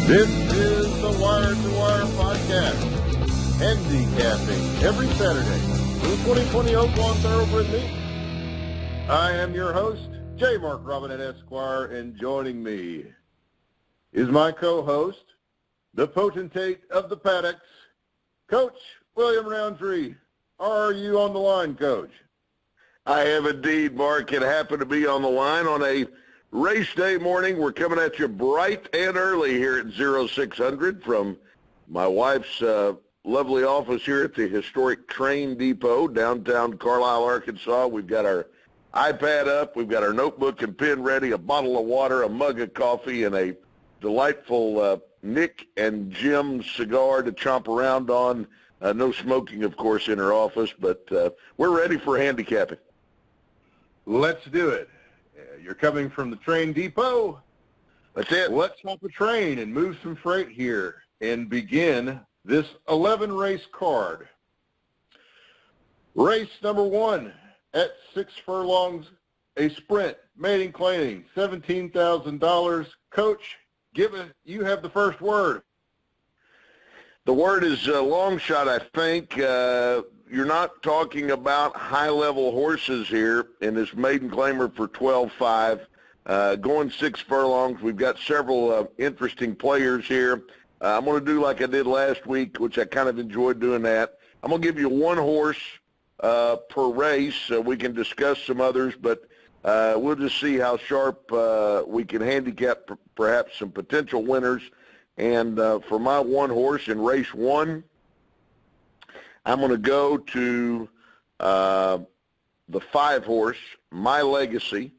This is the Wire to Wire podcast, handicapping every Saturday for the 2020 Oaklawn Thoroughbred meet. I am your host, J. Mack Robertson, Esquire, and joining me is my co-host, the potentate of the paddocks, Coach William Roundtree. How are you on the line, Coach? I have indeed, Mark. It happened to be on the line on a race day morning. We're coming at you bright and early here at 0600 from my wife's lovely office here at the historic train depot, downtown Carlisle, Arkansas. We've got our iPad up. We've got our notebook and pen ready, a bottle of water, a mug of coffee, and a delightful Nick and Jim cigar to chomp around on. No smoking, of course, in her office, but we're ready for handicapping. Let's do it. You're coming from the train depot. That's it. Let's hop a train and move some freight here and begin this 11-race card. Race number 1 at 6 furlongs, a sprint, maiden claiming $17,000. Coach, you have the first word. The word is long shot, I think. You're not talking about high-level horses here in this maiden claimer for 12.5. Going 6 furlongs, we've got several interesting players here. I'm going to do like I did last week, which I kind of enjoyed doing that. I'm going to give you one horse per race so we can discuss some others, but we'll just see how sharp we can handicap perhaps some potential winners. And for my one horse in race 1, I'm going to go to the 5 horse, My Legacy.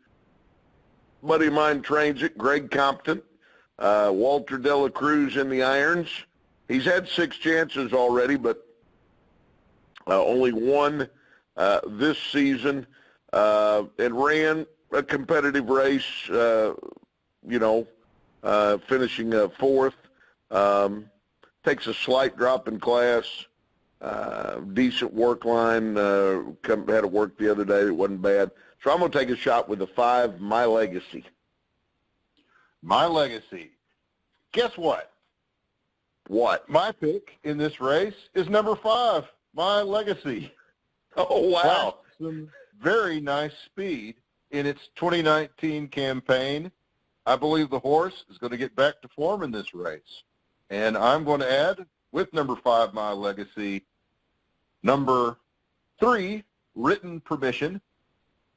Buddy of mine trains it, Greg Compton. Walter Dela Cruz in the irons. He's had 6 chances already, but only one this season, and ran a competitive race, finishing 4th. Takes a slight drop in class. Decent work line. Had to work the other day. It wasn't bad. So I'm going to take a shot with the 5, My Legacy. My Legacy. Guess what? What? My pick in this race is number 5, My Legacy. Oh, wow. Some very nice speed in its 2019 campaign. I believe the horse is going to get back to form in this race. And I'm going to add, with number 5, My Legacy, number 3, Written Permission.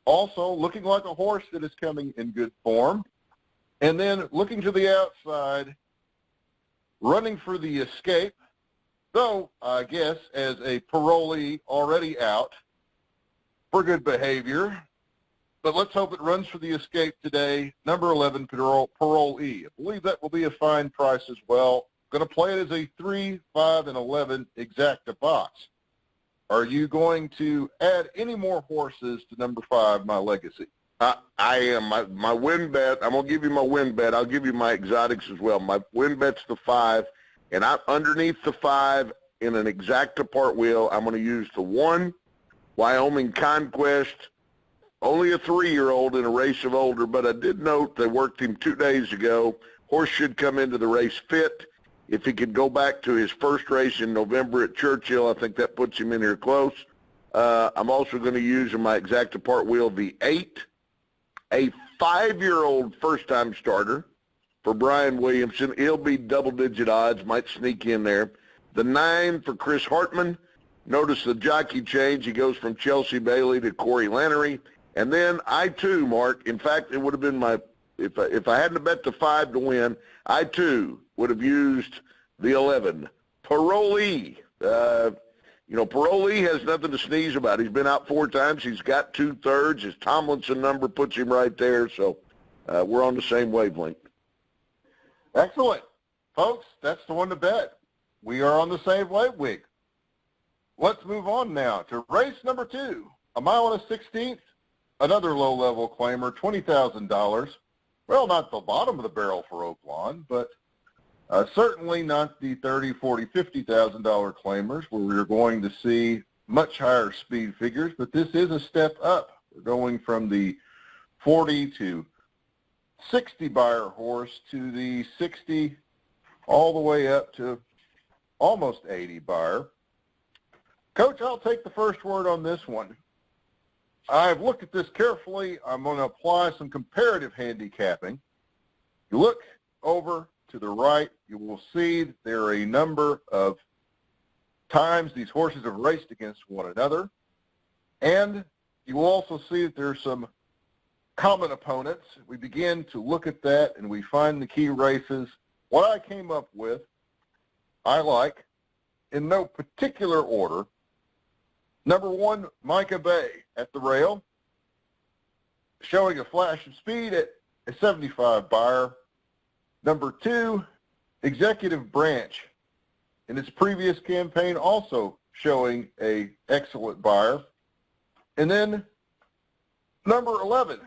Also looking like a horse that is coming in good form. And then looking to the outside, running for the escape, though I guess as a parolee already out for good behavior. But let's hope it runs for the escape today. Number 11, Parolee. I believe that will be a fine price as well. Going to play it as a 3, 5, and 11 exacta box. Are you going to add any more horses to number 5, My Legacy? I am. My win bet, I'm going to give you my win bet. I'll give you my exotics as well. My win bet's the 5, and underneath the 5 in an exacta part wheel, I'm going to use the 1, Wyoming Conquest. Only a 3-year-old in a race of older, but I did note they worked him 2 days ago. Horse should come into the race fit. If he could go back to his first race in November at Churchill, I think that puts him in here close. I'm also going to use in my exacta part wheel the 8, a 5-year-old first-time starter for Brian Williamson. He'll be double-digit odds, might sneak in there. The 9 for Chris Hartman. Notice the jockey change. He goes from Chelsea Bailey to Corey Lannery. And then I, too, Mark, in fact, it would have been my, if I hadn't bet the 5 to win, I, too, would have used the 11. Parolee. Parolee has nothing to sneeze about. He's been out 4 times. He's got 2/3. His Tomlinson number puts him right there. So we're on the same wavelength. Excellent. Folks, that's the one to bet. We are on the same wavelength. Let's move on now to race number 2, a mile and a 16th, another low-level claimer, $20,000. Well, not the bottom of the barrel for Oaklawn, but certainly not the $30,000, $40,000, $50,000 claimers where we're going to see much higher speed figures, but this is a step up. We're going from the 40 to 60 buyer horse to the 60 all the way up to almost 80 buyer. Coach, I'll take the first word on this one. I've looked at this carefully. I'm going to apply some comparative handicapping. You look over to the right, you will see there are a number of times these horses have raced against one another. And you will also see that there's some common opponents. We begin to look at that and we find the key races. What I came up with, I like, in no particular order. Number 1, Micah Bay at the rail, showing a flash of speed at a 75 buyer. Number 2, Executive Branch, in its previous campaign also showing a excellent buyer. And then number 11,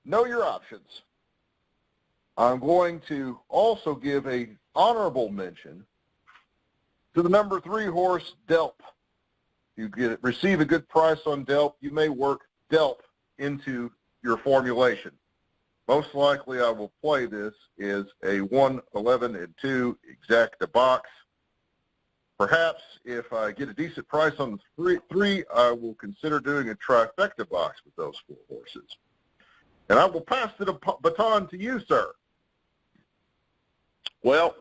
Know Your Options. I'm going to also give a honorable mention to the number 3 horse, Delp. You receive a good price on Delp, you may work Delp into your formulation. Most likely I will play this as a 1, 11, and 2 exacta box. Perhaps if I get a decent price on the three, I will consider doing a trifecta box with those 4 horses. And I will pass the baton to you, sir. Well,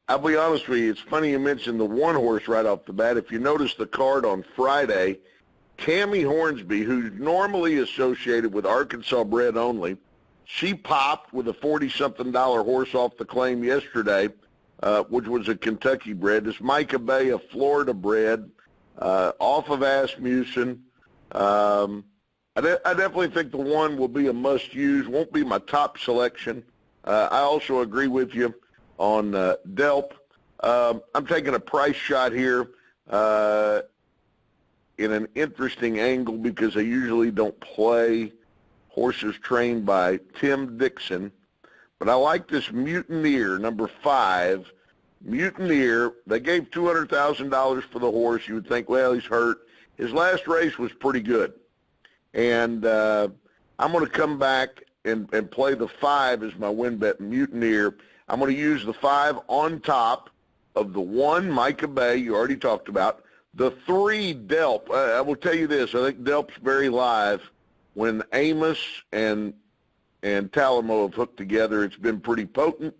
I'll be honest with you. It's funny you mentioned the 1 horse right off the bat. If you notice the card on Friday, Cammie Hornsby, who's normally associated with Arkansas bred only, she popped with a $40-something horse off the claim yesterday, which was a Kentucky bred. This Micah Bay, a Florida bred, off of Asmussen. I definitely think the 1 will be a must-use. Won't be my top selection. I also agree with you on Delp. I'm taking a price shot here in an interesting angle because I usually don't play horses trained by Tim Dixon. But I like this Mutineer, number 5. Mutineer, they gave $200,000 for the horse. You would think, well, he's hurt. His last race was pretty good. And I'm going to come back and play the 5 as my win bet, Mutineer. I'm going to use the 5 on top of the 1, Micah Bay, you already talked about. The 3, Delp. I will tell you this. I think Delp's very live. When Amos and Talamo have hooked together, it's been pretty potent.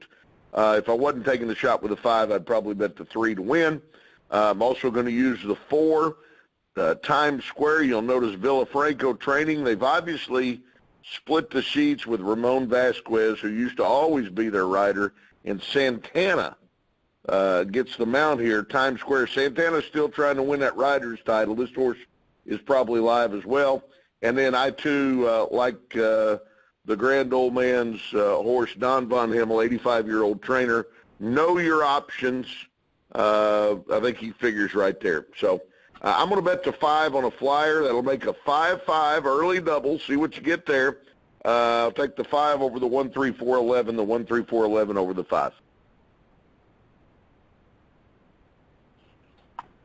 If I wasn't taking the shot with the 5, I'd probably bet the 3 to win. I'm also going to use the 4, Times Square. You'll notice Villafranco training. They've obviously split the sheets with Ramon Vasquez, who used to always be their rider, and Santana gets the mount here. Times Square. Santana's still trying to win that rider's title. This horse is probably live as well. And then I, too, like the grand old man's horse, Don Von Himmel, 85-year-old trainer. Know Your Options. I think he figures right there. So I'm going to bet the 5 on a flyer. That'll make a 5-5 early double. See what you get there. I'll take the 5 over the 1, 3, 4, 11, the 1, 3, 4, 11 over the 5.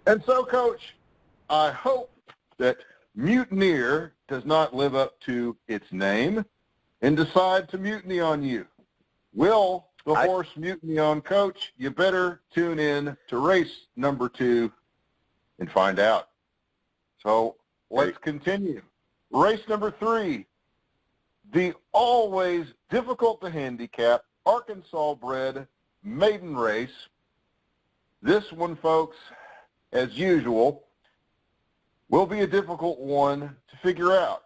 And so, Coach, I hope that Mutineer does not live up to its name and decide to mutiny on you. Will the horse mutiny on Coach? You better tune in to race number 2 and find out. So let's continue. Race number 3, the always difficult to handicap Arkansas bred maiden race. This one, folks, as usual, will be a difficult one to figure out.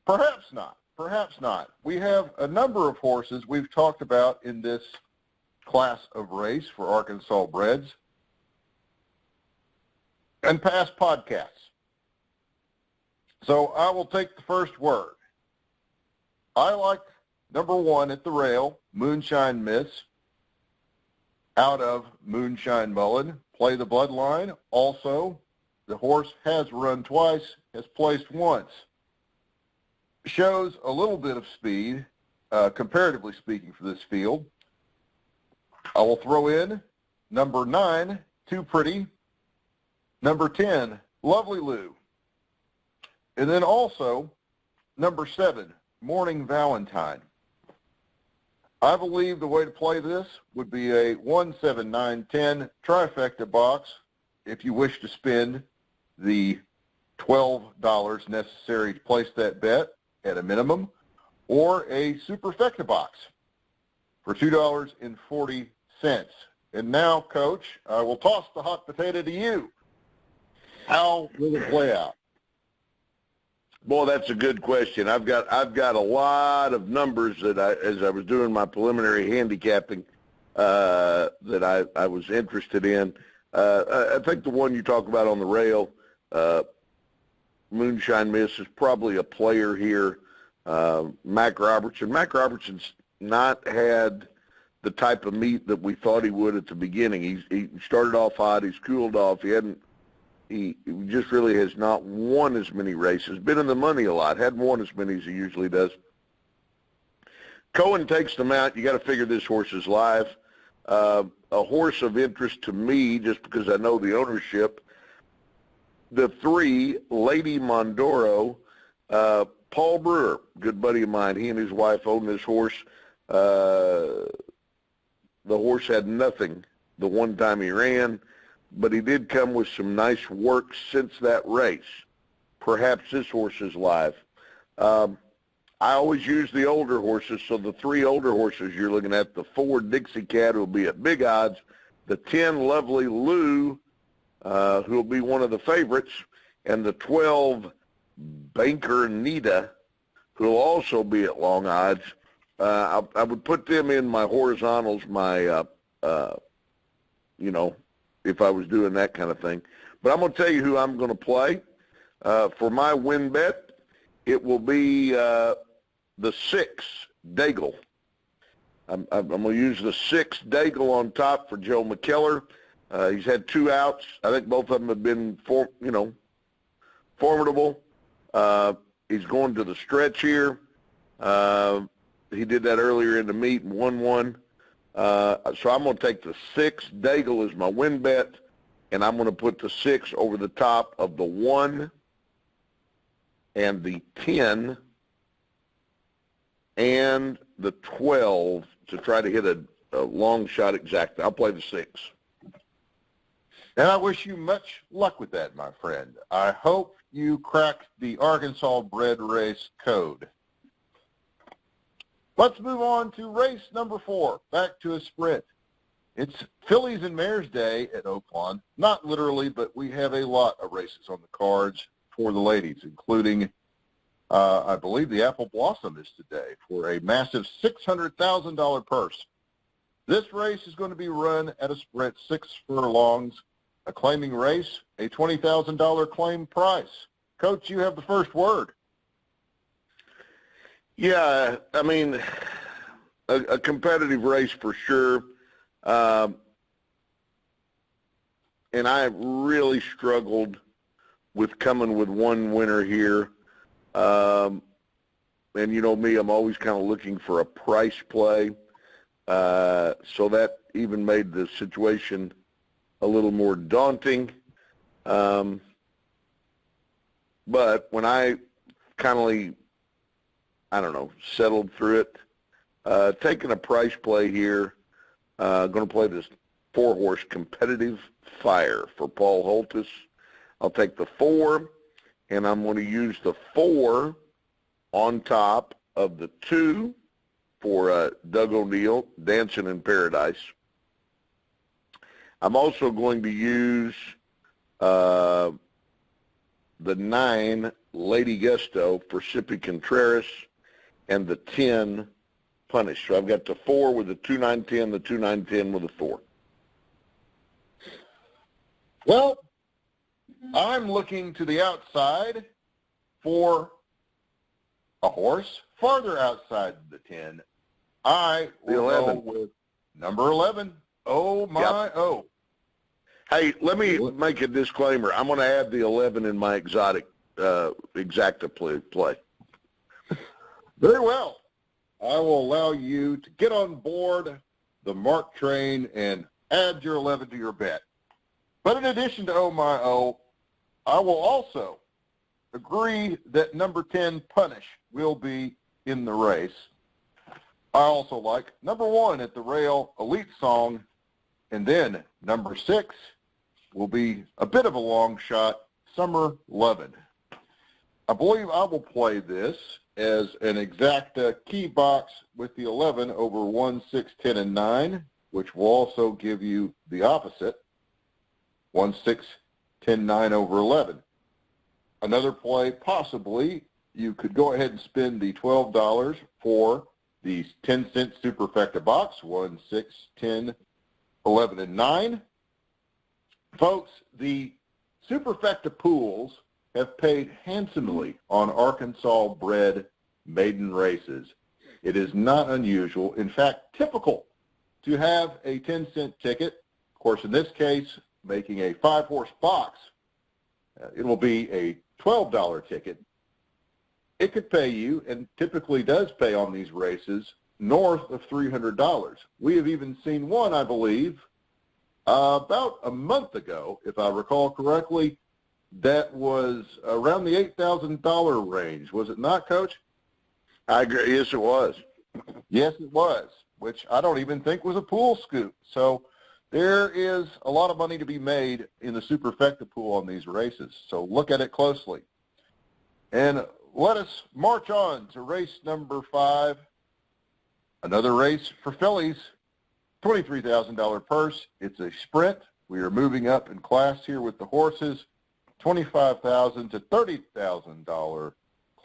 Perhaps not. Perhaps not. We have a number of horses we've talked about in this class of race for Arkansas breds and past podcasts. So I will take the first word. I like number 1 at the rail, Moonshine Miss, out of Moonshine Mullen. Play the bloodline. Also, the horse has run twice, has placed once. Shows a little bit of speed, comparatively speaking, for this field. I will throw in number 9, Too Pretty. Number 10, Lovely Lou. And then also number 7, Morning Valentine. I believe the way to play this would be a 1, 7, 9, 10 trifecta box if you wish to spend the $12 necessary to place that bet at a minimum, or a superfecta box for $2.40. And now, Coach, I will toss the hot potato to you. How will it play out? Boy, that's a good question. I've got a lot of numbers that as I was doing my preliminary handicapping, that I was interested in. I think the one you talk about on the rail, Moonshine Miss, is probably a player here. Mack Robertson. Mack Robertson's not had the type of meet that we thought he would at the beginning. He started off hot. He's cooled off. He just really has not won as many races. Been in the money a lot. Hadn't won as many as he usually does. Cohen takes them out. You got to figure this horse is live. A horse of interest to me, just because I know the ownership, the 3, Lady Mondoro, Paul Brewer, good buddy of mine. He and his wife own this horse. The horse had nothing the one time he ran, but he did come with some nice work since that race. Perhaps this horse is live. I always use the older horses, so the 3 older horses you're looking at, the 4 Dixie Cat, who will be at big odds, the 10 Lovely Lou, who will be one of the favorites, and the 12 Banker Nita, who will also be at long odds. I would put them in my horizontals, if I was doing that kind of thing. But I'm going to tell you who I'm going to play. For my win bet, it will be the 6, Daigle. I'm going to use the 6, Daigle on top for Joe McKellar. He's had 2 outs. I think both of them have been, formidable. He's going to the stretch here. He did that earlier in the meet and won one. So I'm going to take the 6, Daigle, as my win bet, and I'm going to put the 6 over the top of the 1 and the 10 and the 12 to try to hit a long shot exact. I'll play the 6. And I wish you much luck with that, my friend. I hope you crack the Arkansas bred race code. Let's move on to race number 4, back to a sprint. It's Fillies and Mares Day at Oaklawn. Not literally, but we have a lot of races on the cards for the ladies, including, I believe, the Apple Blossom is today for a massive $600,000 purse. This race is going to be run at a sprint 6 furlongs, a claiming race, a $20,000 claim price. Coach, you have the first word. Yeah, I mean, a competitive race for sure. And I really struggled with coming with one winner here. And you know me, I'm always kind of looking for a price play. So that even made the situation a little more daunting. But when I kind of, settled through it, taking a price play here, going to play this 4-horse Competitive Fire for Paul Holtis. I'll take the 4, and I'm going to use the 4 on top of the 2 for Doug O'Neill, Dancing in Paradise. I'm also going to use the 9, Lady Gusto, for Sippy Contreras, and the 10, Punish. So I've got the 4 with the 2, 9, 10, the 2, 9, 10 with the 4. Well, I'm looking to the outside for a horse farther outside the 10. I will go with number 11. Oh, my, yep. oh. Hey, let me make a disclaimer. I'm going to add the 11 in my exacta play. Very well. I will allow you to get on board the Mark train and add your 11 to your bet. But in addition to Oh My Oh, I will also agree that number 10, Punish, will be in the race. I also like number 1 at the rail, Elite Song, and then number 6 will be a bit of a long shot, Summer Lovin'. I believe I will play this as an exacta key box with the 11 over 1, 6, 10, and 9, which will also give you the opposite, 1, 6, 10, 9 over 11. Another play, possibly, you could go ahead and spend the $12 for the 10-cent superfecta box, 1, 6, 10, 11, and 9. Folks, the superfecta pools have paid handsomely on Arkansas-bred maiden races. It is not unusual, in fact, typical, to have a 10-cent ticket. Of course, in this case, making a 5-horse box, it will be a $12 ticket. It could pay you, and typically does pay on these races, north of $300. We have even seen one, I believe, about a month ago, if I recall correctly, that was around the $8,000 range. Was it not, Coach? I agree. Yes, it was. Yes, it was, which I don't even think was a pool scoop. So there is a lot of money to be made in the superfecta pool on these races. So look at it closely. And let us march on to race number 5. Another race for fillies, $23,000 purse. It's a sprint. We are moving up in class here with the horses, $25,000 to $30,000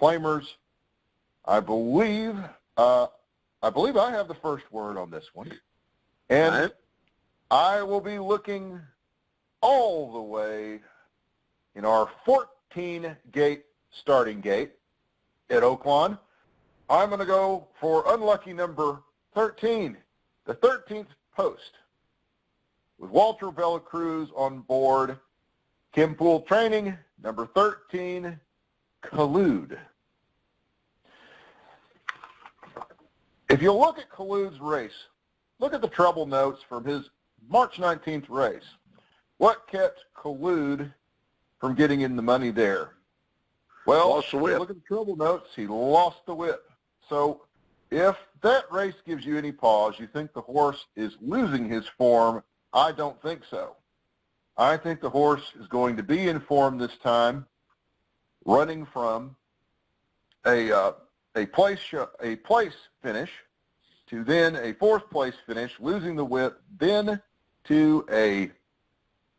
claimers. I believe I have the first word on this one. And I will be looking all the way in our 14-gate starting gate at Oaklawn. I'm going to go for unlucky number 13, the 13th post, with Walter Bellacruz on board. Kim Poole Training, number 13, Collude. If you look at Collude's race, look at the treble notes from his March 19th race. What kept Collude from getting in the money there? Well, lost the whip. Look at the treble notes. He lost the whip. So if that race gives you any pause, you think the horse is losing his form, I don't think so. I think the horse is going to be in form this time, running from a place finish to then a 4th place finish, losing the whip, then to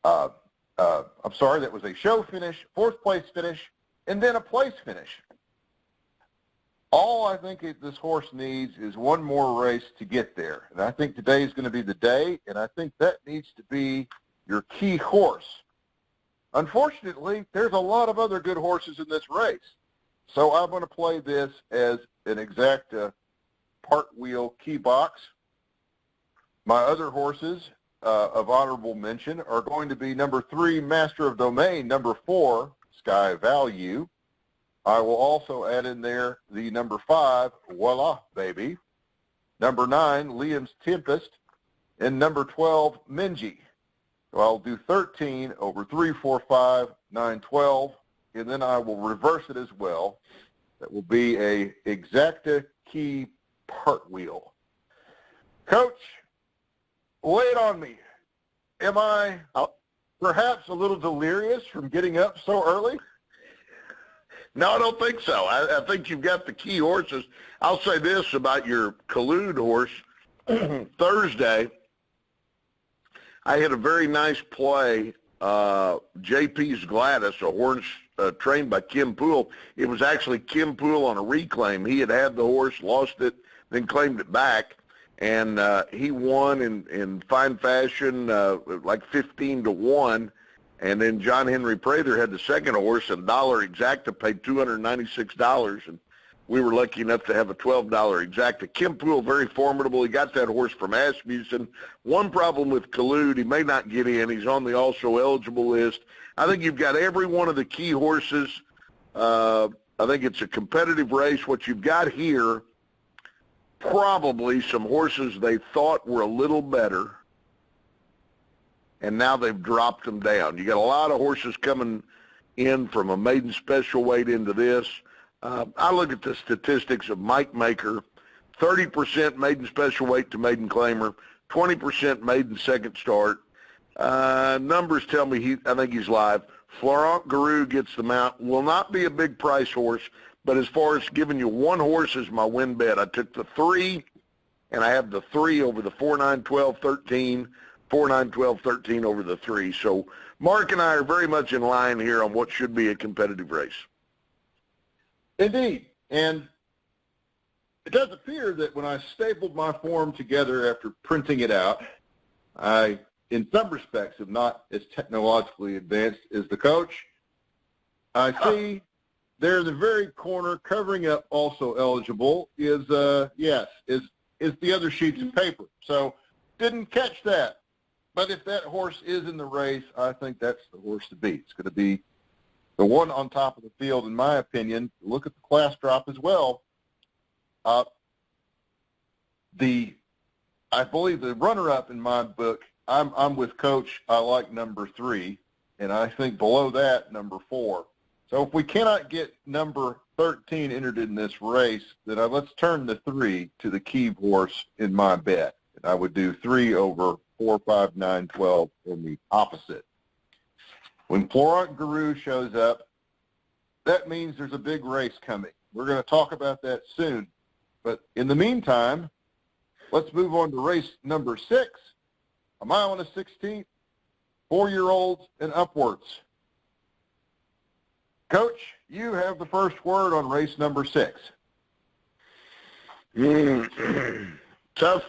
that was a show finish, 4th place finish, and then a place finish. All I think this horse needs is one more race to get there. And I think today is going to be the day, and I think that needs to be your key horse. Unfortunately, there's a lot of other good horses in this race. So I'm going to play this as an exacta part wheel key box. My other horses of honorable mention are going to be number 3, Master of Domain, number 4, Sky Value. I will also add in there the number 5, Voila Baby, number 9, Liam's Tempest, and number 12, Minji. So I'll do 13 over 3, 4, 5, 9, 12, and then I will reverse it as well. That will be a exacta key part wheel. Coach, lay it on me. Am I perhaps a little delirious from getting up so early? No, I don't think so. I think you've got the key horses. I'll say this about your Collude horse. Thursday, I had a very nice play, JP's Gladys, a horse trained by Kim Poole. It was actually Kim Poole on a reclaim. He had the horse, lost it, then claimed it back, and he won in fine fashion, like 15-1. And then John Henry Prather had the second horse, and $1 exacta paid $296, and we were lucky enough to have a $12 exacta. Kim Poole, very formidable. He got that horse from Asmussen. One problem with Collude, he may not get in. He's on the also eligible list. I think you've got every one of the key horses. I think it's a competitive race. What you've got here, probably some horses they thought were a little better, and now they've dropped them down. You got a lot of horses coming in from a maiden special weight into this. I look at the statistics of Mike Maker, 30% maiden special weight to maiden claimer, 20% maiden second start. Numbers tell me I think he's live. Florent Garou gets the mount. Will not be a big price horse, but as far as giving you one horse as my win bet, I took the 3, and I have the 3 over the 4, 9, 12, 13, 4, 9, 12, 13 over the 3. So Mark and I are very much in line here on what should be a competitive race. Indeed. And it does appear that when I stapled my form together after printing it out, I, in some respects, am not as technologically advanced as the coach. I see there in the very corner, covering up also eligible, is the other sheets of paper. So didn't catch that. But if that horse is in the race, I think that's the horse to beat. It's going to be the one on top of the field, in my opinion. Look at the class drop as well. I believe the runner-up in my book, I'm with Coach. I like number 3, and I think below that, number 4. So if we cannot get number 13 entered in this race, then let's turn the 3 to the key horse in my bet. And I would do 3 over 4, 5, 9, 12 in the opposite. When Florent Garou shows up, that means there's a big race coming. We're going to talk about that soon. But in the meantime, let's move on to race number 6, a mile and a 16th, 4-year-olds and upwards. Coach, you have the first word on race number 6. Tough.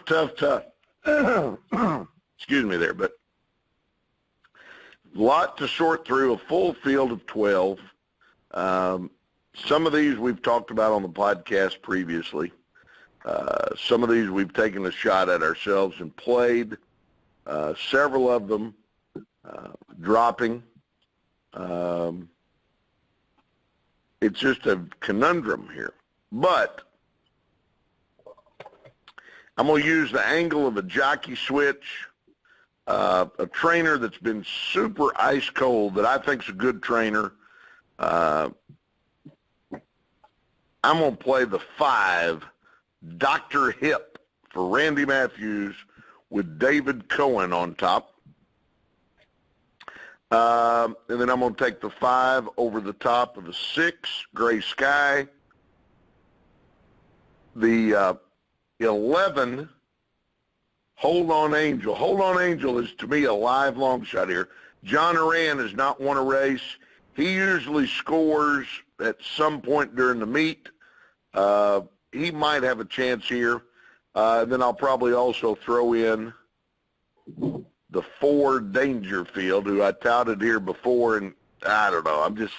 Excuse me there, but lot to sort through, a full field of 12. Some of these we've talked about on the podcast previously. Some of these we've taken a shot at ourselves and played. Several of them dropping. It's just a conundrum here. But I'm going to use the angle of a jockey switch, a trainer that's been super ice cold that I think's a good trainer. I'm going to play the 5, Dr. Hip, for Randy Matthews with David Cohen on top. And then I'm going to take the 5 over the top of the 6, Gray Sky. The 11, Hold On Angel. Hold On Angel is, to me, a live long shot here. John Oran has not won a race. He usually scores at some point during the meet. He might have a chance here. Then I'll probably also throw in the 4, Dangerfield, who I touted here before, and I don't know. I'm just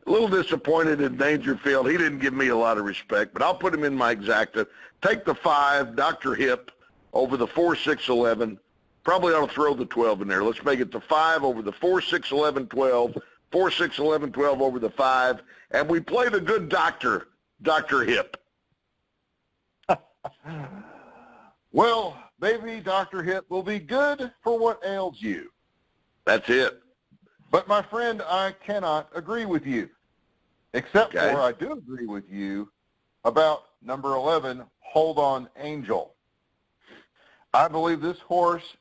a little disappointed in Dangerfield. He didn't give me a lot of respect, but I'll put him in my exacta. Take the 5, Dr. Hip, over the 4, 6, 11. Probably ought to throw the 12 in there. Let's make it the 5 over the 4, 6, 11, 12, 4, 6, 11, 12 over the 5, and we play the good doctor, Dr. Hip. Well, maybe Dr. Hip will be good for what ails you. That's it. But, my friend, I cannot agree with you, except for I do agree with you about number 11, Hold On Angel. I believe this horse,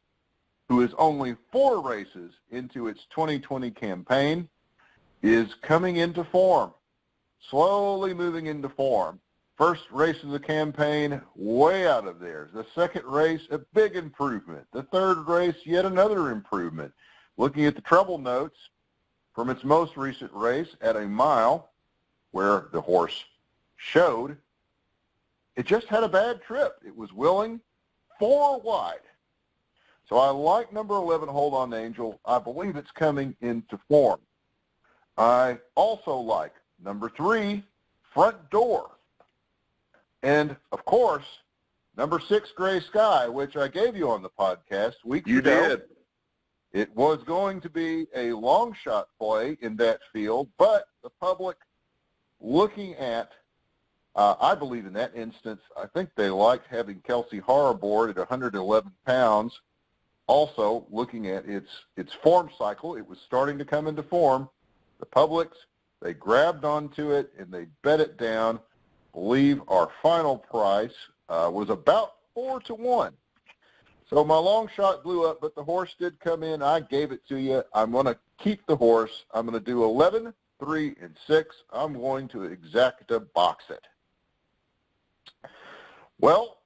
who is only 4 races into its 2020 campaign, is coming into form, slowly moving into form. First race of the campaign, way out of there. The second race, a big improvement. The third race, yet another improvement. Looking at the trouble notes from its most recent race at a mile, where the horse showed, it just had a bad trip. It was willing 4 wide. So I like number 11, Hold On Angel. I believe it's coming into form. I also like number 3, Front Door. And, of course, number 6, Gray Sky, which I gave you on the podcast weeks ago. You did. It was going to be a long shot play in that field, but the public looking at, I believe in that instance, I think they liked having Kelsey Har aboard at 111 pounds. Also, looking at its form cycle, it was starting to come into form. The publics, they grabbed onto it and they bet it down. I believe our final price was about 4-1. So my long shot blew up, but the horse did come in. I gave it to you. I'm going to keep the horse. I'm going to do 11, 3, and 6. I'm going to exacta box it. Well,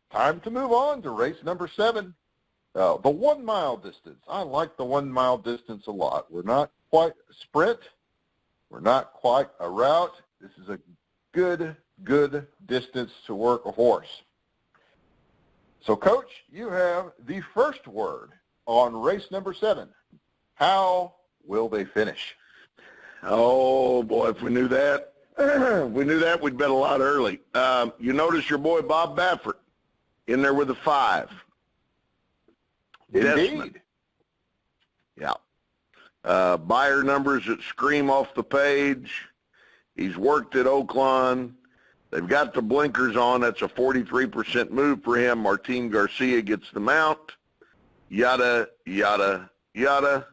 time to move on to race number 7. The 1 mile distance. I like the 1 mile distance a lot. We're not quite a sprint. We're not quite a route. This is a good distance to work a horse. So, Coach, you have the first word on race number 7. How will they finish? Oh, boy, if we knew that, we'd bet a lot early. You notice your boy Bob Baffert in there with a 5. Indeed. Desmond. Yeah. Buyer numbers that scream off the page. He's worked at Oaklawn. They've got the blinkers on. That's a 43% move for him. Martin Garcia gets the mount. Yada, yada, yada.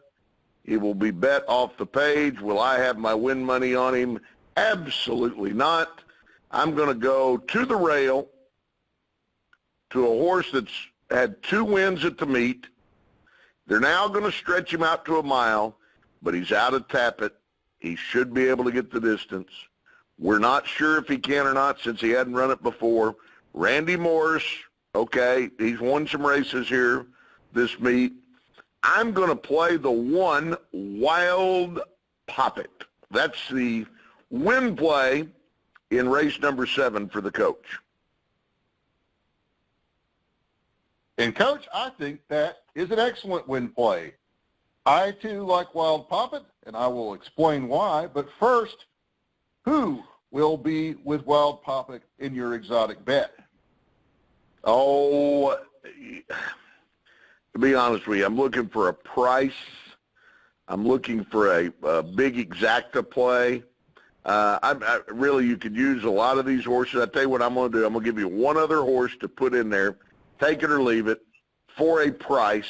He will be bet off the page. Will I have my win money on him? Absolutely not. I'm going to go to the rail to a horse that's had 2 wins at the meet. They're now going to stretch him out to a mile, but he's out of Tappet. He should be able to get the distance. We're not sure if he can or not since he hadn't run it before. Randy Morris, okay, he's won some races here this meet. I'm going to play the 1 Wild Poppet. That's the win play in race number 7 for the coach. And, Coach, I think that is an excellent win play. I, too, like Wild Poppet, and I will explain why. But first, who will be with Wild Poppet in your exotic bet? Oh, to be honest with you, I'm looking for a price. I'm looking for a big exacta play. I really, you could use a lot of these horses. I tell you what I'm going to do. I'm going to give you one other horse to put in there. Take it or leave it for a price.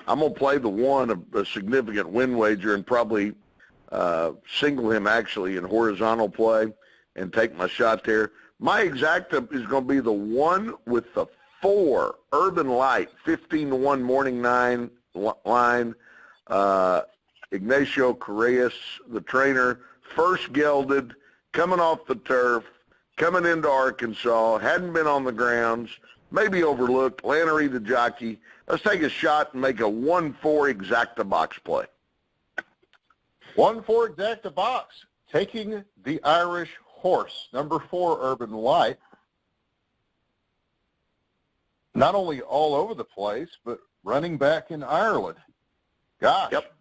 I'm going to play the 1 of a significant win wager and probably single him actually in horizontal play and take my shot there. My exacta is going to be the 1 with the 4 Urban Light, 15-1 morning 9 line. Ignacio Correas, the trainer, first gelded, coming off the turf, coming into Arkansas, hadn't been on the grounds, maybe overlooked. Lannery the jockey. Let's take a shot and make a 1-4 exacta box play. 1-4 exacta box, taking the Irish horse, number 4 Urban Light. Not only all over the place, but running back in Ireland. Gosh, yep.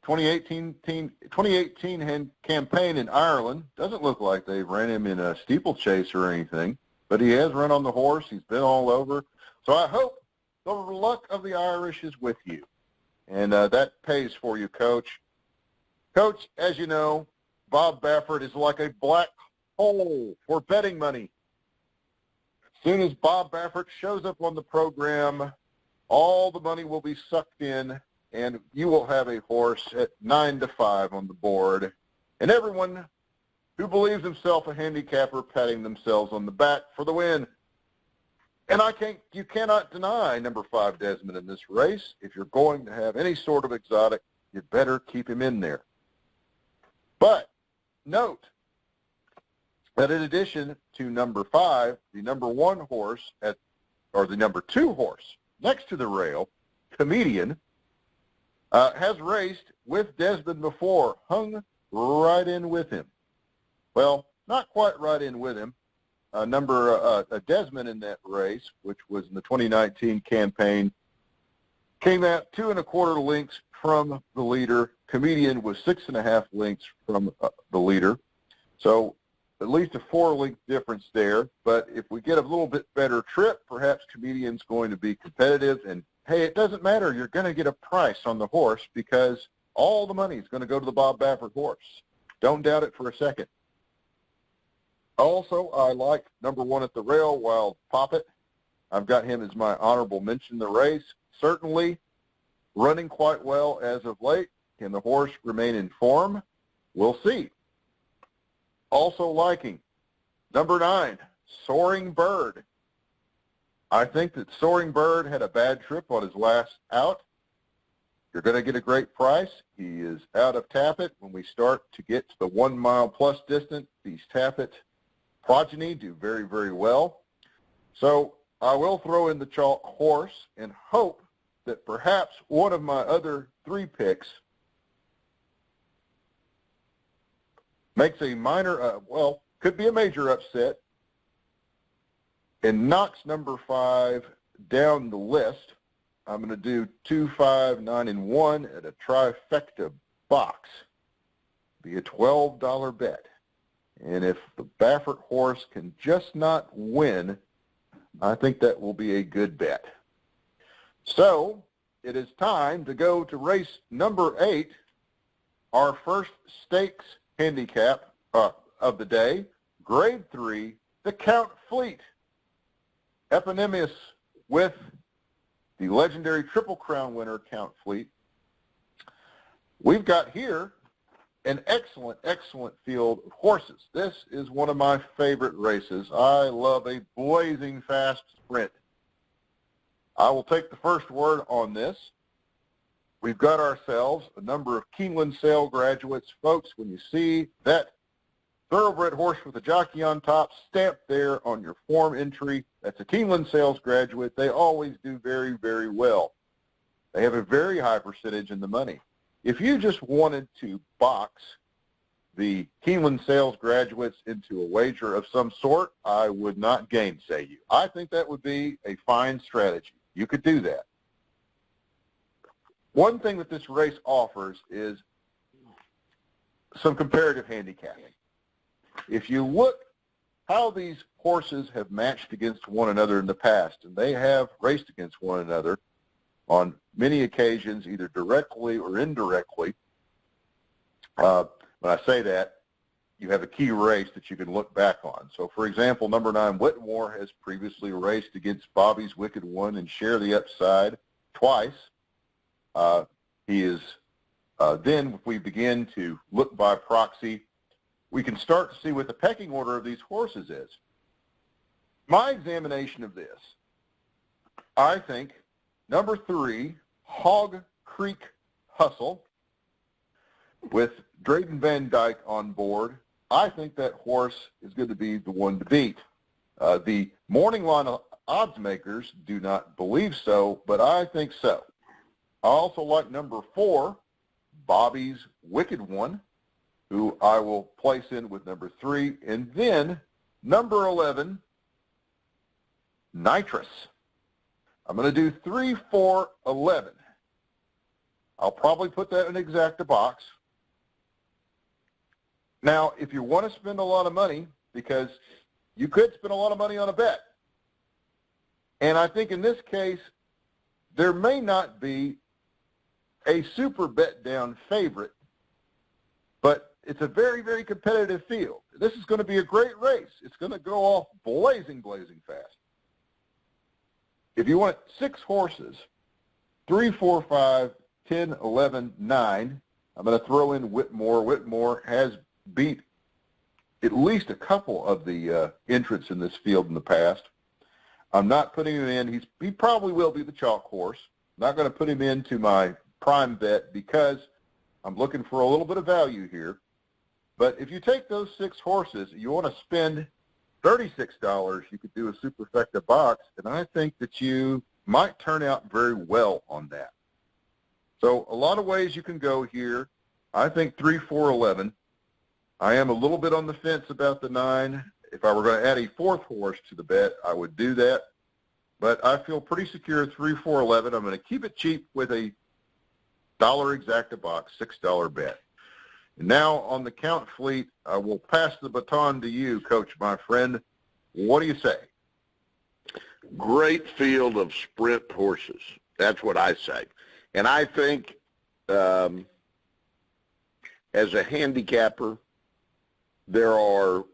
2018 campaign in Ireland. Doesn't look like they ran him in a steeplechase or anything, but he has run on the horse. He's been all over. So I hope the luck of the Irish is with you, and that pays for you, Coach. Coach, as you know, Bob Baffert is like a black hole for betting money. As soon as Bob Baffert shows up on the program, all the money will be sucked in, and you will have a horse at 9-5 on the board. And everyone who believes himself a handicapper patting themselves on the back for the win. And you cannot deny number 5 Desmond in this race. If you're going to have any sort of exotic, you better keep him in there. But note that in addition to number 5, the number 1 horse or the number 2 horse next to the rail, Comedian, has raced with Desmond before, hung right in with him. Well, not quite right in with him. Desmond in that race, which was in the 2019 campaign, came out 2 1/4 lengths from the leader. Comedian was 6 1/2 lengths from the leader. So at least a 4-length difference there. But if we get a little bit better trip, perhaps Comedian's going to be competitive. And, hey, it doesn't matter. You're going to get a price on the horse because all the money is going to go to the Bob Baffert horse. Don't doubt it for a second. Also, I like number 1 at the rail, Wild Poppet. I've got him as my honorable mention in the race. Certainly running quite well as of late. Can the horse remain in form? We'll see. Also liking number 9, Soaring Bird. I think that Soaring Bird had a bad trip on his last out. You're going to get a great price. He is out of Tappet. When we start to get to the 1 mile plus distance, these Tappet progeny do very, very well. So I will throw in the chalk horse and hope that perhaps one of my other 3 picks makes a minor, could be a major upset and knocks number 5 down the list. I'm going to do 2, 5, 9, and 1 at a trifecta box. Be a $12 bet. And if the Baffert horse can just not win, I think that will be a good bet. So it is time to go to race number 8, our first stakes handicap of the day, grade 3, the Count Fleet, eponymous with the legendary Triple Crown winner, Count Fleet. We've got here an excellent, excellent field of horses. This is one of my favorite races. I love a blazing fast sprint. I will take the first word on this. We've got ourselves a number of Keeneland sale graduates. Folks, when you see that thoroughbred horse with a jockey on top stamped there on your form entry, that's a Keeneland sales graduate. They always do very, very well. They have a very high percentage in the money. If you just wanted to box the Keeneland sales graduates into a wager of some sort, I would not gainsay you. I think that would be a fine strategy. You could do that. One thing that this race offers is some comparative handicapping. If you look how these horses have matched against one another in the past, and they have raced against one another on many occasions, either directly or indirectly. When I say that, you have a key race that you can look back on. So, for example, number 9, Whitmore, has previously raced against Bobby's Wicked One and Share the Upside twice. He is, then if we begin to look by proxy, we can start to see what the pecking order of these horses is. My examination of this, I think number 3, Hog Creek Hustle, with Drayden Van Dyke on board, I think that horse is going to be the one to beat. The morning line odds makers do not believe so, but I think so. I also like number 4, Bobby's Wicked One, who I will place in with number 3, and then number 11, Nitrous. I'm going to do 3, 4, 11. I'll probably put that in an exacta box. Now, if you want to spend a lot of money, because you could spend a lot of money on a bet, and I think in this case, there may not be a super bet down favorite, but it's a very, very competitive field. This is going to be a great race. It's going to go off blazing, blazing fast. If you want 6 horses, 3, 4, 5, 10, 11, 9, I'm going to throw in Whitmore. Whitmore has beat at least a couple of the entrants in this field in the past. I'm not putting him in. He probably will be the chalk horse. I'm not going to put him into my prime bet because I'm looking for a little bit of value here. But if you take those 6 horses, you want to spend $36, you could do a superfecta box, and I think that you might turn out very well on that. So a lot of ways you can go here. I think 3, 4, 11. I am a little bit on the fence about the 9. If I were going to add a 4th horse to the bet, I would do that. But I feel pretty secure at 3, 4, 11. I'm going to keep it cheap with a $1 exacta box, $6 bet. And now on the Count Fleet, I will pass the baton to you, Coach, my friend. What do you say? Great field of sprint horses. That's what I say. And I think as a handicapper, there are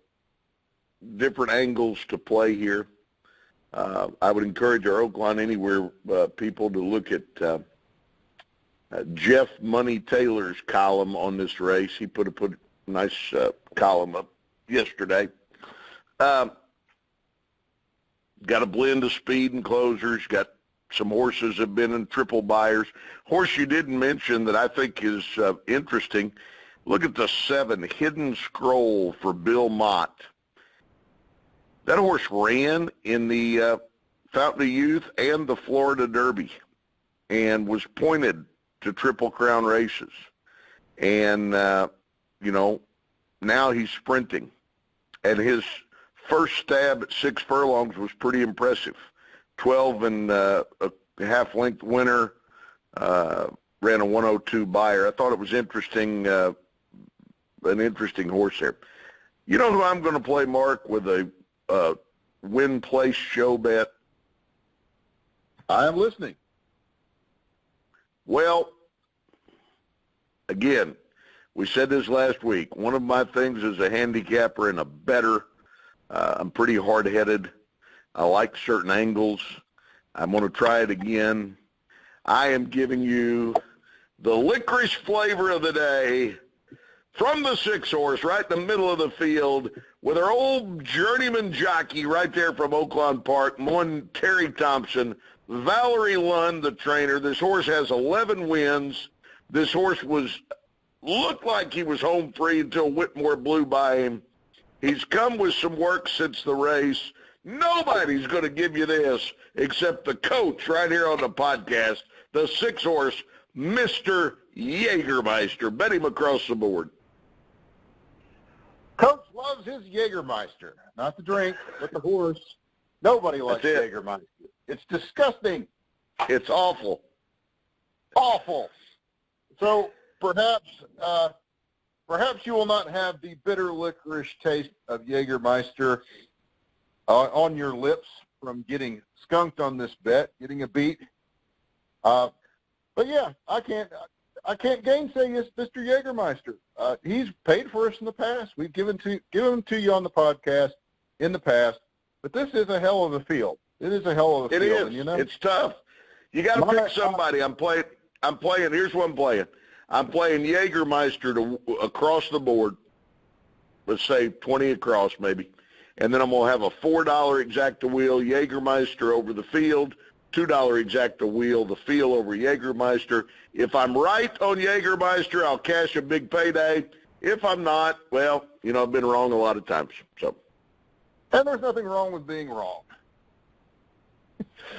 different angles to play here. I would encourage our Oaklawn Anywhere people to look at Jeff Money Taylor's column on this race. He put a nice column up yesterday. got a blend of speed and closers, got some horses have been in triple buyers. Horse you didn't mention that I think is interesting. Look at the 7, Hidden Scroll for Bill Mott. That horse ran in the Fountain of Youth and the Florida Derby and was pointed to Triple Crown races. And, now he's sprinting. And his first stab at 6 furlongs was pretty impressive. 12 and a half-length winner, ran a 102 buyer. I thought it was interesting, an interesting horse there. You know who I'm going to play, Mark, with a win-place show bet? I am listening. Well, again, we said this last week. One of my things as a handicapper and a bettor, I'm pretty hard-headed. I like certain angles. I'm going to try it again. I am giving you the licorice flavor of the day from the 6 horse right in the middle of the field with our old journeyman jockey right there from Oaklawn Park, one Terry Thompson, Valerie Lund, the trainer. This horse has 11 wins. This horse looked like he was home free until Whitmore blew by him. He's come with some work since the race. Nobody's going to give you this except the coach right here on the podcast, the 6 horse, Mr. Jagermeister. Bet him across the board. Coach loves his Jagermeister. Not the drink, but the horse. Nobody likes Jagermeister. It's disgusting. It's awful. Awful. So perhaps you will not have the bitter licorice taste of Jagermeister on your lips from getting skunked on this bet, getting a beat. But yeah, I can't gainsay this, Mr. Jagermeister. He's paid for us in the past. We've given him to you on the podcast in the past. But this is a hell of a field. It is a hell of a field. It is. And, it's tough. You got to pick somebody. I'm playing. Here's what I'm playing. I'm playing Jagermeister across the board. Let's say 20 across maybe. And then I'm going to have a $4 exacta wheel, Jagermeister over the field, $2 exacta wheel, the field over Jagermeister. If I'm right on Jagermeister, I'll cash a big payday. If I'm not, well, I've been wrong a lot of times. So. And there's nothing wrong with being wrong.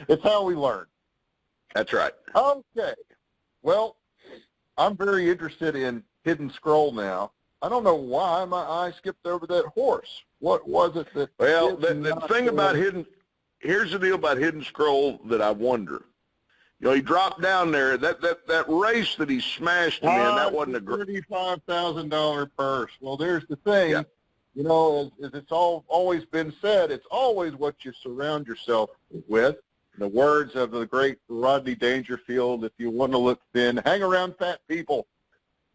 It's how we learn. That's right. Okay. Well, I'm very interested in Hidden Scroll now. I don't know why my eye skipped over that horse. What was it that... Well, the thing about here's the deal about Hidden Scroll that I wonder. He dropped down there. That race that he smashed him in, that wasn't a great... $35,000 purse. Well, there's the thing. Yeah. As it's always been said, it's always what you surround yourself with. In the words of the great Rodney Dangerfield, if you want to look thin, hang around fat people.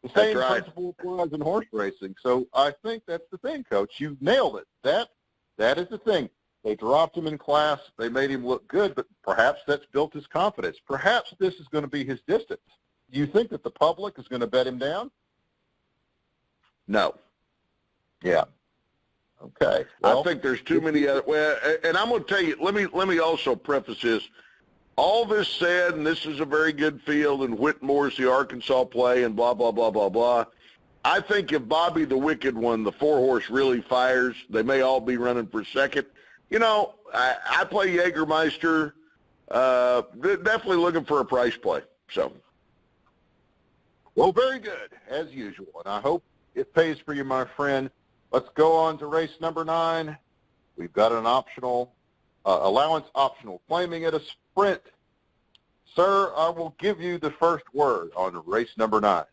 The same principle applies in horse racing. So I think that's the thing, Coach. You nailed it. That is the thing. They dropped him in class. They made him look good, but perhaps that's built his confidence. Perhaps this is going to be his distance. Do you think that the public is going to bet him down? No. Yeah. Okay. Well, I think there's too many other. Well, and I'm going to tell you. Let me also preface this. All this said, and this is a very good field, and Whitmore's the Arkansas play, and blah blah blah blah blah. I think if Bobby the Wicked One, the 4 horse, really fires, they may all be running for second. I play Jagermeister. Definitely looking for a price play. So. Well, very good as usual, and I hope it pays for you, my friend. Let's go on to race number 9. We've got an optional, allowance optional, claiming it a sprint. Sir, I will give you the first word on race number 9.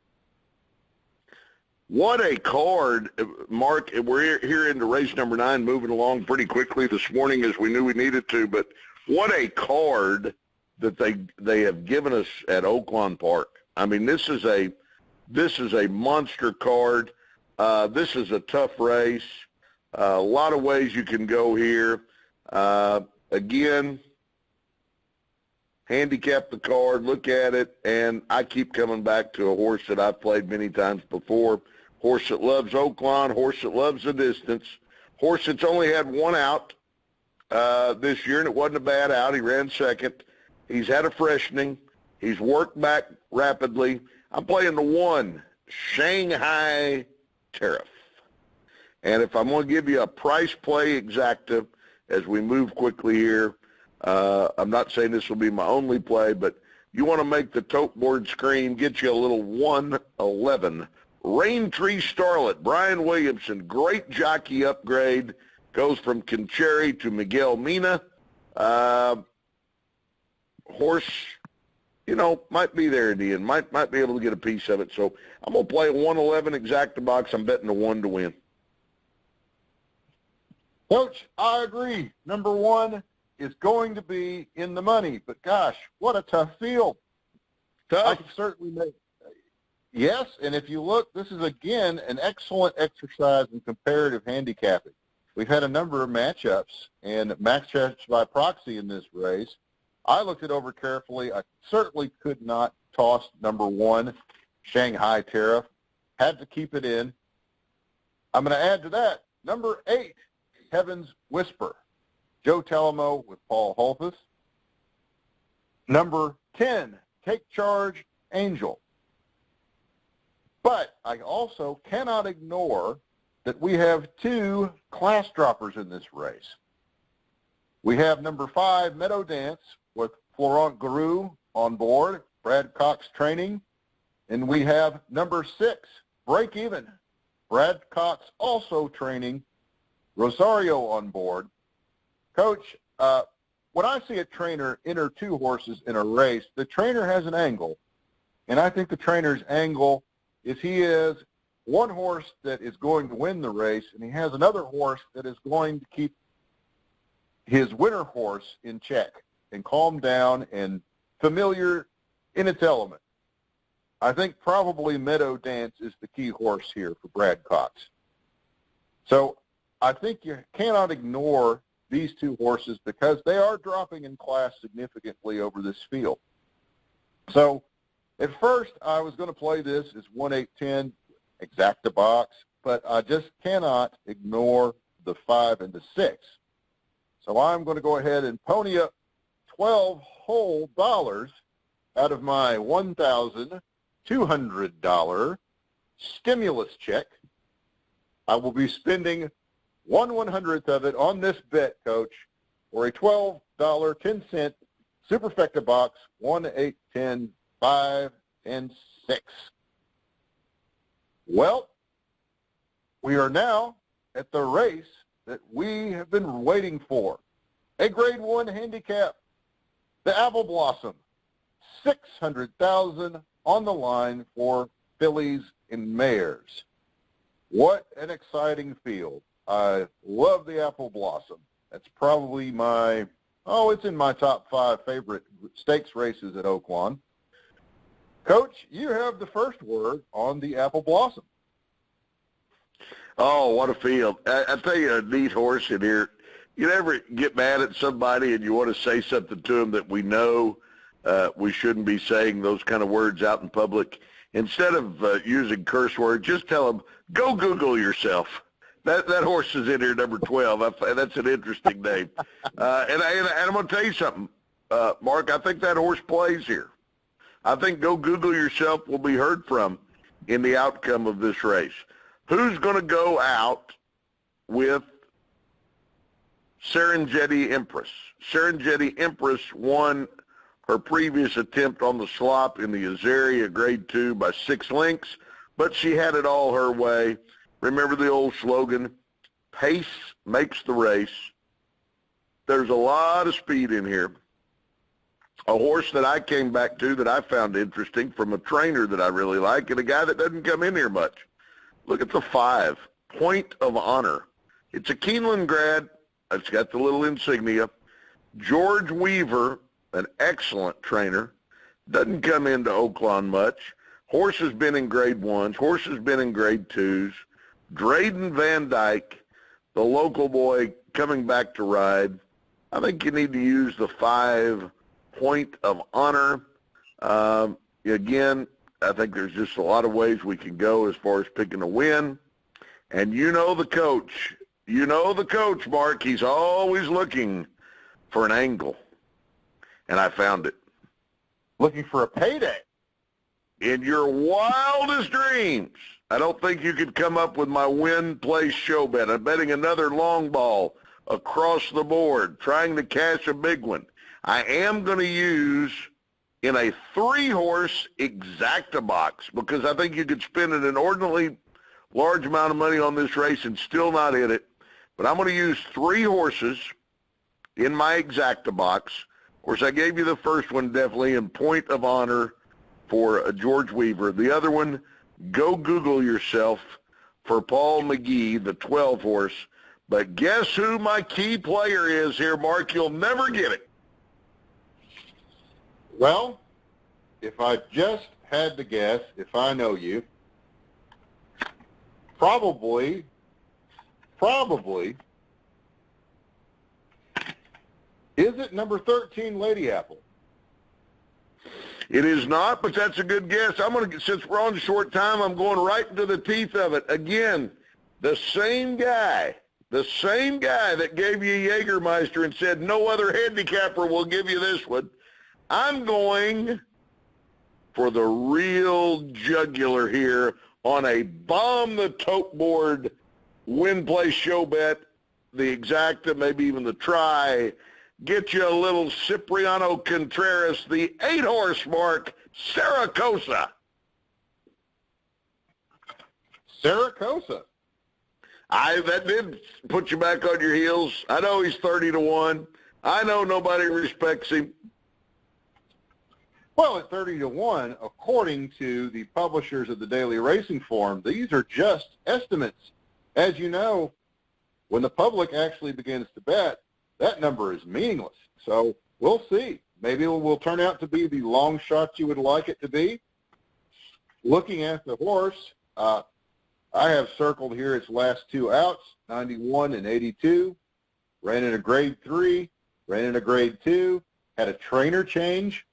What a card, Mark. We're here into race number 9, moving along pretty quickly this morning as we knew we needed to, but what a card that they have given us at Oaklawn Park. I mean, this is a monster card. This is a tough race. A lot of ways you can go here. Again, handicap the card, look at it, and I keep coming back to a horse that I've played many times before. Horse that loves Oaklawn, horse that loves the distance, horse that's only had one out, this year, and it wasn't a bad out. He ran second. He's had a freshening. He's worked back rapidly. I'm playing the 1, Shanghai Tariff. And if I'm going to give you a price play exacta as we move quickly here, I'm not saying this will be my only play, but you want to make the tote board scream, get you a little 111. Raintree Starlet, Brian Williamson, great jockey upgrade, goes from Concherry to Miguel Mina. Horse, might be there in the end, might be able to get a piece of it. So I'm going to play a 111 exacta box. I'm betting the 1 to win. Coach, I agree. Number 1 is going to be in the money, but gosh, what a tough field. Tough. I can certainly make. Yes, and if you look, this is again an excellent exercise in comparative handicapping. We've had a number of matchups and matchups by proxy in this race. I looked it over carefully. I certainly could not toss number 1, Shanghai Tariff. Had to keep it in. I'm going to add to that number 8, Heaven's Whisper, Joe Telemo with Paul Holthus. Number 10, Take Charge, Angel. But I also cannot ignore that we have 2 class droppers in this race. We have number 5, Meadow Dance, with Florent Garou on board, Brad Cox training. And we have number 6, Break Even, Brad Cox also training, Rosario on board. Coach, when I see a trainer enter 2 horses in a race, the trainer has an angle. And I think the trainer's angle is he is one horse that is going to win the race, and he has another horse that is going to keep his winner horse in check and calm down and familiar in its element. I think probably Meadow Dance is the key horse here for Brad Cox. So I think you cannot ignore these 2 horses because they are dropping in class significantly over this field. So at first I was going to play this as 1-8-10 exacta box, but I just cannot ignore the 5 and the 6. So I'm going to go ahead and pony up 12 whole dollars out of my $1,200 stimulus check. I will be spending 1/100th of it on this bet, Coach, for a $12.10 superfecta box, 1-8-10, 5, and 6. Well, we are now at the race that we have been waiting for. A Grade 1 handicap, the Apple Blossom, 600,000 on the line for fillies and mares. What an exciting field. I love the Apple Blossom. That's probably it's in my top 5 favorite stakes races at Oaklawn. Coach, you have the first word on the Apple Blossom. Oh, what a field. I tell you, a neat horse in here. You never get mad at somebody and you want to say something to them that we know we shouldn't be saying those kind of words out in public. Instead of using curse words, just tell them, go Google yourself. That horse is in here, number 12. That's an interesting name. And I'm going to tell you something, Mark. I think that horse plays here. I think go Google yourself will be heard from in the outcome of this race. Who's going to go out with Serengeti Empress? Serengeti Empress won her previous attempt on the slop in the Azaria Grade 2 by 6 lengths, but she had it all her way. Remember the old slogan, pace makes the race. There's a lot of speed in here. A horse that I came back to that I found interesting from a trainer that I really like and a guy that doesn't come in here much. Look at the 5, Point of Honor. It's a Keeneland grad. It's got the little insignia. George Weaver, an excellent trainer, doesn't come into Oaklawn much. Horse has been in Grade 1s. Horse has been in Grade 2s. Drayden Van Dyke, the local boy coming back to ride. I think you need to use the 5, Point of Honor. Again, I think there's just a lot of ways we can go as far as picking a win. And you know the coach, You know the coach, Mark. He's always looking for an angle, and I found it. Looking for a payday. In your wildest dreams, I don't think you could come up with my win, play, show bet. I'm betting another long ball across the board, trying to cash a big one. I am going to use in a 3-horse exacta box because I think you could spend an inordinately large amount of money on this race and still not hit it. But I'm going to use 3 horses in my exacta box. Of course, I gave you the first one definitely in point of honor for George Weaver. The other one, go Google yourself for Paul McGee, the 12-horse. But guess who my key player is here, Mark? You'll never get it. Well, if I just had to guess, if I know you, probably, is it number 13, Lady Apple? It is not, but that's a good guess. I'm going to, since we're on short time, I'm going right into the teeth of it. Again, the same guy that gave you Jagermeister and said no other handicapper will give you this one. I'm going for the real jugular here on a bomb the tote board win, play, show bet, the exacta, maybe even the try. Get you a little Cipriano Contreras, the 8-horse Mark, Saracosa. Saracosa. That did put you back on your heels. I know he's 30-1. I know nobody respects him. Well, at 30-1, according to the publishers of the Daily Racing Form, these are just estimates. As you know, when the public actually begins to bet, that number is meaningless. So we'll see. Maybe it will turn out to be the long shot you would like it to be. Looking at the horse, I have circled here its last 2 outs, 91 and 82. Ran in a grade 3, ran in a grade 2, had a trainer change,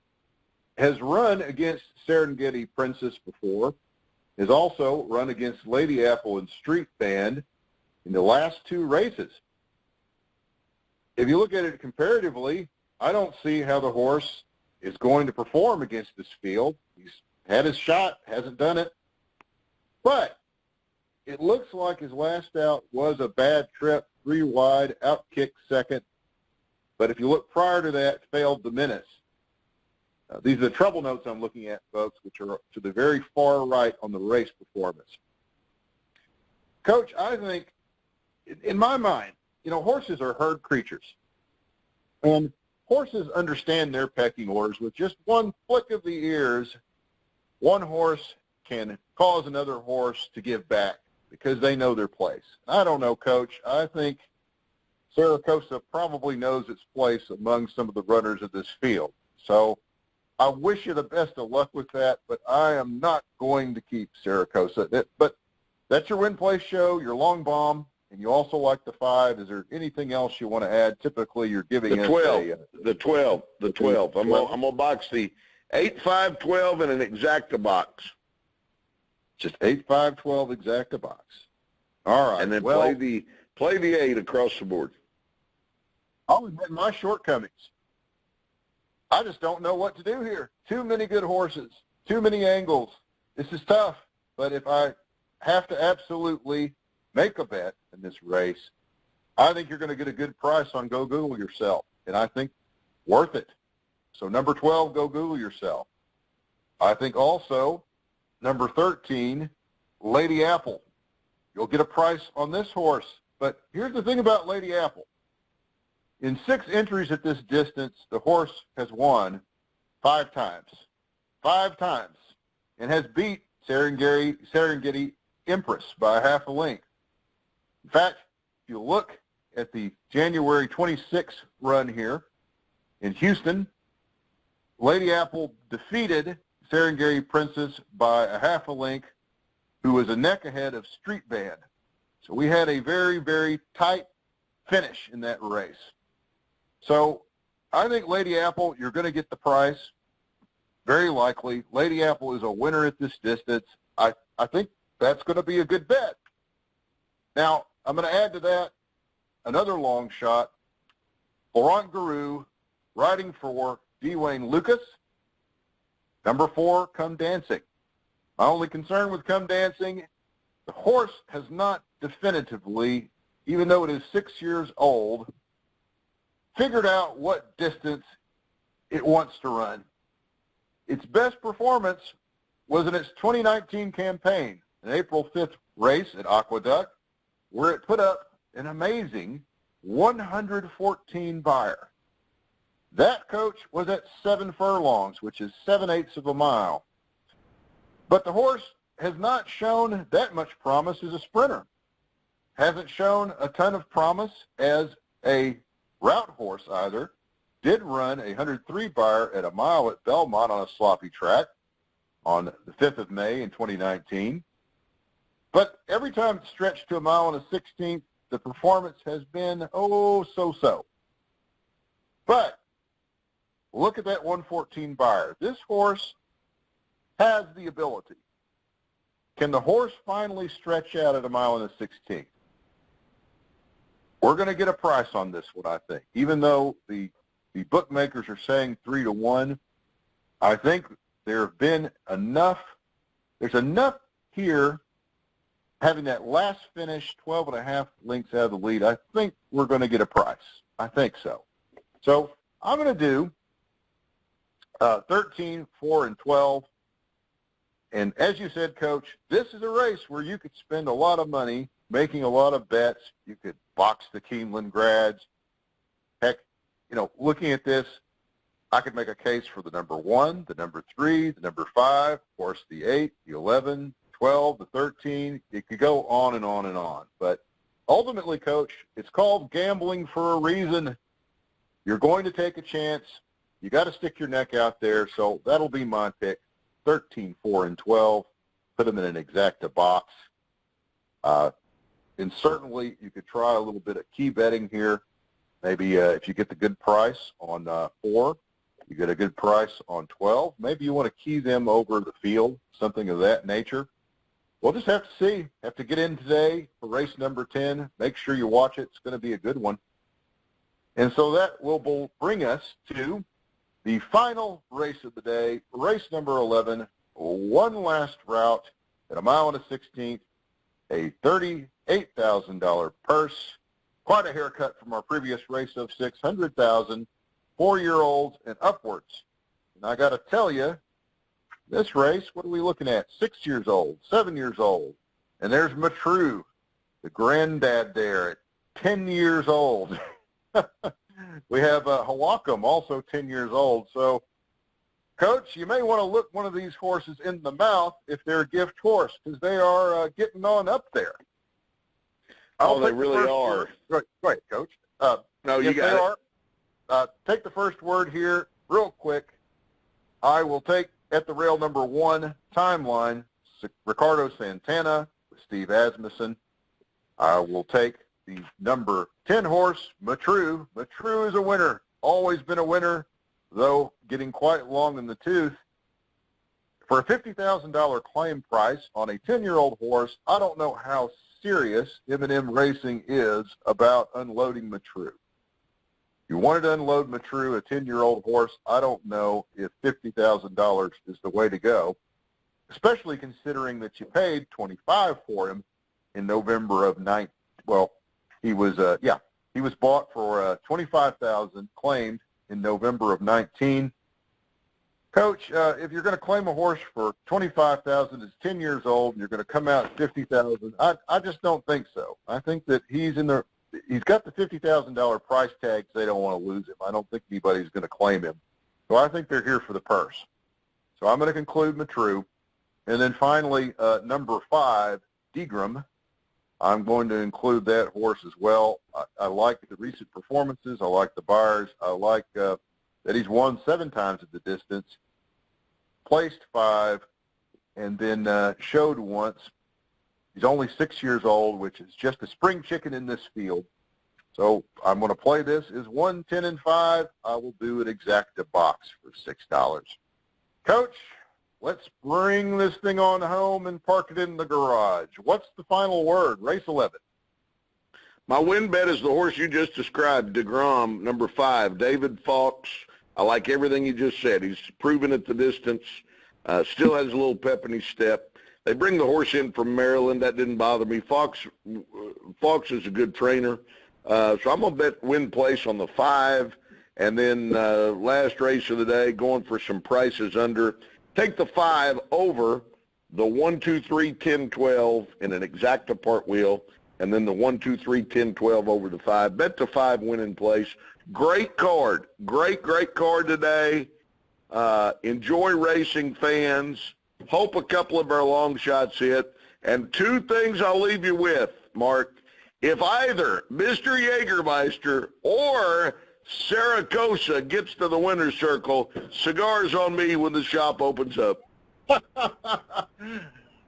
has run against Serengeti Princess before, has also run against Lady Apple and Street Band in the last 2 races. If you look at it comparatively, I don't see how the horse is going to perform against this field. He's had his shot, hasn't done it. But it looks like his last out was a bad trip, 3 wide, out-kicked second. But if you look prior to that, failed the menace. These are the trouble notes I'm looking at, folks, which are to the very far right on the race performance. Coach, I think, in my mind, you know, horses are herd creatures. And horses understand their pecking orders. With just one flick of the ears, one horse can cause another horse to give back because they know their place. I don't know, Coach. I think Saracosa probably knows its place among some of the runners of this field. So I wish you the best of luck with that, but I am not going to keep Saracosa. But that's your win, play, show, your long bomb. And you also like the 5. Is there anything else you want to add? Typically, you're giving us the 12. I'm going to box the 8, 5, 12 in an exacta box. Just 8, 5, 12 exacta box. All right. And then play the 8 across the board. I'll admit my shortcomings. I just don't know what to do here. Too many good horses. Too many angles. This is tough. But if I have to absolutely make a bet in this race, I think you're going to get a good price on Go Google Yourself, and I think worth it. So number 12, Go Google Yourself. I think also number 13, Lady Apple. You'll get a price on this horse, but here's the thing about Lady Apple. In 6 entries at this distance, the horse has won 5 times. 5 times, and has beat Serengeti Empress by half a length. In fact, if you look at the January 26th run here in Houston, Lady Apple defeated Serengeti Princess by a half a length, who was a neck ahead of Street Band. So we had a very, very tight finish in that race. So I think Lady Apple, you're going to get the price, very likely. Lady Apple is a winner at this distance. I think that's going to be a good bet. Now, I'm going to add to that, another long shot, Laurent Garou, riding for Dwayne Lucas. Number 4, Come Dancing. My only concern with Come Dancing, the horse has not definitively, even though it is 6 years old, figured out what distance it wants to run. Its best performance was in its 2019 campaign, an April 5th race at Aqueduct, where it put up an amazing 114 Beyer. That, Coach, was at 7 furlongs, which is 7/8 of a mile. But the horse has not shown that much promise as a sprinter. Hasn't shown a ton of promise as a route horse either. Did run a 103 Beyer at a mile at Belmont on a sloppy track on the 5th of May in 2019. But every time it's stretched to a mile and a 16th, the performance has been, so-so. But look at that 114 Beyer. This horse has the ability. Can the horse finally stretch out at a mile and a 16th? We're going to get a price on this one, I think. Even though the bookmakers are saying 3-1, I think there have been enough. There's enough here, having that last finish 12.5 lengths out of the lead. I think we're going to get a price. I think so. So I'm going to do 13, 4, and 12. And as you said, Coach, this is a race where you could spend a lot of money making a lot of bets. You could box the Keeneland grads. Heck, looking at this, I could make a case for the number 1, the number 3, the number 5, of course, the 8, the 11, 12, the 13. It could go on and on and on. But ultimately, Coach, it's called gambling for a reason. You're going to take a chance. You got to stick your neck out there. So that'll be my pick, 13, 4, and 12. Put them in an exacta box. And certainly you could try a little bit of key betting here. Maybe if you get the good price on 4, you get a good price on 12. Maybe you want to key them over the field, something of that nature. We'll just have to see. Have to get in today for race number 10. Make sure you watch it. It's going to be a good one. And so that will bring us to the final race of the day, race number 11, one last route at a mile and a 16th, a $38,000 purse. Quite a haircut from our previous race of $600,000, 4-year-olds and upwards. And I got to tell you, this race, what are we looking at? 6 years old, 7 years old. And there's Matru, the granddad there at 10 years old. We have Hawakam, also 10 years old. So, Coach, you may want to look one of these horses in the mouth if they're a gift horse, because they are getting on up there. They really are. Go ahead, Coach. No, you got it. Take the first word here real quick. I will take at the rail number 1 timeline, Ricardo Santana with Steve Asmussen. I will take the number 10 horse, Matru. Matru is a winner. Always been a winner, though getting quite long in the tooth. For a $50,000 claim price on a 10-year-old horse, I don't know how serious M&M Racing is about unloading Matru. You wanted to unload Matru, a 10-year-old horse. I don't know if $50,000 is the way to go, especially considering that you paid $25,000 for him in November of 19. Well, he was bought for $25,000, claimed in November of 19. Coach, if you're going to claim a horse for $25,000, it's 10 years old, and you're going to come out at $50,000, I just don't think so. I think that he's got the $50,000 price tag, so they don't want to lose him. I don't think anybody's going to claim him. So I think they're here for the purse. So I'm going to conclude Matru. And then finally, number 5, Degram. I'm going to include that horse as well. I like the recent performances. I like the Beyers. I like that he's won 7 times at the distance, placed 5, and then showed once. He's only 6 years old, which is just a spring chicken in this field. So I'm going to play this as 1, 10, and 5. I will do an exacta box for $6. Coach, let's bring this thing on home and park it in the garage. What's the final word? Race 11. My win bet is the horse you just described, DeGrom, number 5, David Fox. I like everything you just said. He's proven at the distance, still has a little pep in his step. They bring the horse in from Maryland. That didn't bother me. Fox is a good trainer. So I'm going to bet win place on the 5. And then last race of the day, going for some prices under. Take the 5 over the 1, 2, 3, 10, 12 in an exacta part wheel. And then the 1, 2, 3, 10, 12 over the 5. Bet the 5 win in place. Great card. Great card today. Enjoy racing, fans. Hope a couple of our long shots hit. And 2 things I'll leave you with, Mark. If either Mr. Jagermeister or Saragossa gets to the winner's circle, cigars on me when the shop opens up.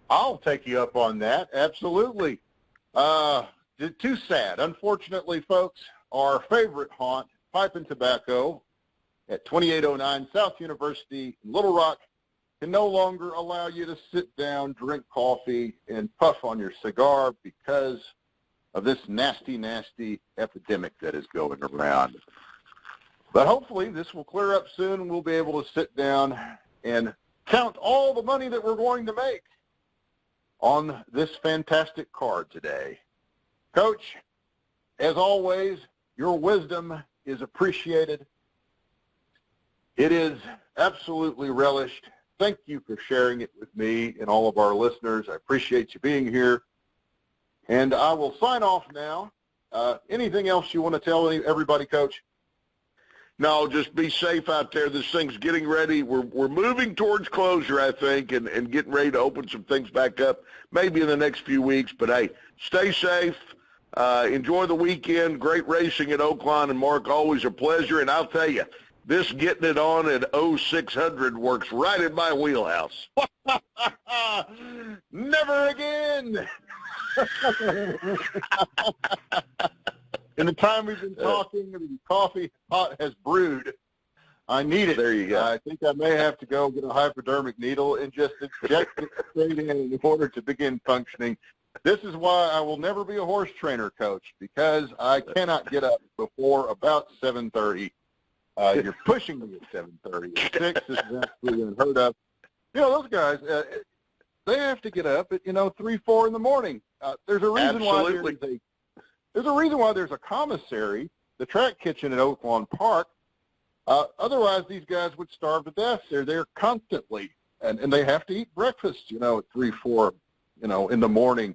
I'll take you up on that. Absolutely. Too sad. Unfortunately, folks, our favorite haunt, Pipe and Tobacco, at 2809 South University in Little Rock, can no longer allow you to sit down, drink coffee, and puff on your cigar because of this nasty, nasty epidemic that is going around. But hopefully this will clear up soon and we'll be able to sit down and count all the money that we're going to make on this fantastic card today. Coach, as always, your wisdom is appreciated. It is absolutely relished. Thank you for sharing it with me and all of our listeners. I appreciate you being here. And I will sign off now. Anything else you want to tell everybody, Coach? No, just be safe out there. This thing's getting ready. We're moving towards closure, I think, and getting ready to open some things back up, maybe in the next few weeks. But, hey, stay safe. Enjoy the weekend. Great racing at Oaklawn. And, Mark, always a pleasure. And I'll tell you, this getting it on at 0600 works right in my wheelhouse. Never again. In the time we've been talking, the coffee pot has brewed. I need it. There you go. I think I may have to go get a hypodermic needle and just inject it straight in order to begin functioning. This is why I will never be a horse trainer, Coach, because I cannot get up before about 7:30. You're pushing me at 7:30. At 6 is absolutely unheard of. You know, those guys, they have to get up at, 3, 4 in the morning. There's a reason Absolutely. There's a reason why there's a commissary, the track kitchen at Oaklawn Park. Otherwise, these guys would starve to death. They're there constantly, and they have to eat breakfast, at 3, 4, in the morning.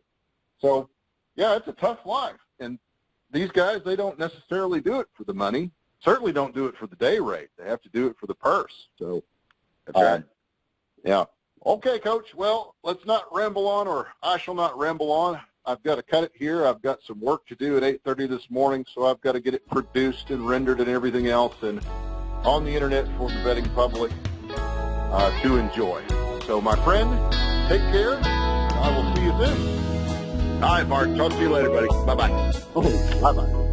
So, yeah, it's a tough life. And these guys, they don't necessarily do it for the money. Certainly don't do it for the day rate. They have to do it for the purse. So, That's right. Yeah. Okay, Coach. Well, let's not ramble on, or I shall not ramble on. I've got to cut it here. I've got some work to do at 8:30 this morning, so I've got to get it produced and rendered and everything else and on the Internet for the betting public to enjoy. So, my friend, take care. I will see you soon. All right, Mark. Talk to you later, buddy. Bye-bye. Bye-bye.